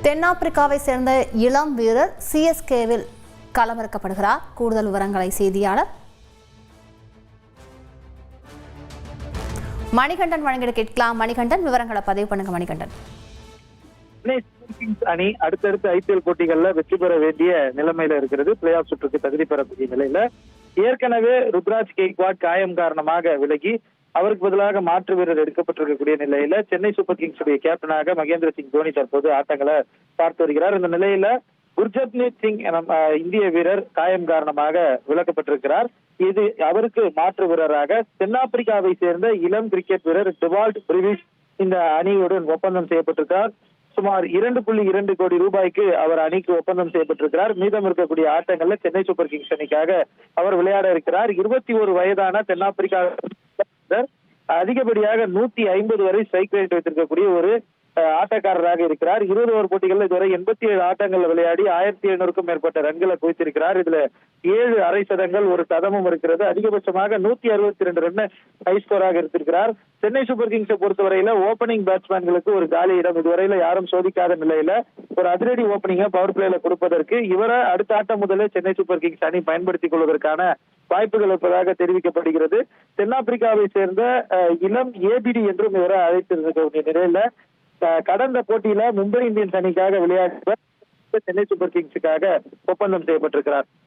தென்னாப்பிரிக்காவை சேர்ந்த இளம் வீரர் சிஎஸ்கேவில் களமிறக்கப்படுகிறார். கூடுதல் விவரங்களை செய்தியாளர் மணிகண்டன் வழங்கிட கேட்கலாம். மணிகண்டன், விவரங்களை பதிவு பண்ணுங்க. மணிகண்டன், அணி அடுத்தடுத்த ஐபிஎல் போட்டிகள்ல வெற்றி பெற வேண்டிய நிலைமையில இருக்கிறது. பிளே ஆஃப் சுற்றுக்கு தகுதி பெறக்கூடிய நிலையில ஏற்கனவே ருத்ராஜ் கெய்க்வாட் காயம் காரணமாக விலகி அவருக்கு பதிலாக மாற்று வீரர் எடுக்கப்பட்டிருக்கக்கூடிய நிலையில சென்னை சூப்பர் கிங்ஸ் உடைய கேப்டனாக மகேந்திர சிங் தோனி தற்போது ஆட்டங்களை பார்த்து வருகிறார். இந்த நிலையில குர்ஜப்னீத் சிங் இந்திய வீரர் காயம் காரணமாக விலக்கப்பட்டிருக்கிறார். இது அவருக்கு மாற்று வீரராக தென்னாப்பிரிக்காவை சேர்ந்த இளம் கிரிக்கெட் வீரர் டிவால்ட் பிரிவிஸ் இந்த அணியுடன் ஒப்பந்தம் செய்யப்பட்டிருக்கிறார். சுமார் 2.2 கோடி ரூபாய்க்கு அவர் அணிக்கு ஒப்பந்தம் செய்யப்பட்டிருக்கிறார். மீதம் இருக்கக்கூடிய ஆட்டங்கள்ல சென்னை சூப்பர் கிங்ஸ் அணிக்காக அவர் விளையாட இருக்கிறார். 21 வயதான தென்னாப்பிரிக்கா அதிகப்படியாக 150 வரை ஸ்ட்ரைக் ரேட் வைத்திருக்கக்கூடிய ஒரு ஆட்டக்காரராக இருக்கிறார். 20 ஓவர் போட்டிகள் இதுவரை 87 ஆட்டங்கள் விளையாடி 1700க்கும் மேற்பட்ட ரன்களை குவித்திருக்கிறார். இதுல 7 அரை சதங்கள், ஒரு சதமும் இருக்கிறது. அதிகபட்சமாக 162 ரன் ஹை ஸ்கோராக இருந்திருக்கிறார். சென்னை சூப்பர் கிங்ஸை பொறுத்தவரையில ஓபனிங் பேட்ஸ்மேன்களுக்கு ஒரு காலி இடம் இதுவரையில யாரும் சோதிக்காத நிலையில ஒரு அதிரடி ஓபனிங்கை பவர் பிளேல கொடுப்பதற்கு இவரை அடுத்த ஆட்டம் முதலே சென்னை சூப்பர் கிங்ஸ் அணி பயன்படுத்திக் கொள்வதற்கான வாய்ப்புகள் இருப்பதாக தெரிவிக்கப்படுகிறது. தென்னாப்பிரிக்காவை சேர்ந்த இளம் ஏபிடி என்றும் இவரை அழைத்திருக்கக்கூடிய நிலையில கடந்த போட்டியில மும்பை இந்தியன்ஸ் அணிக்காக விளையாடுவர் சென்னை சூப்பர் கிங்ஸுக்காக ஒப்பந்தம் செய்யப்பட்டிருக்கிறார்.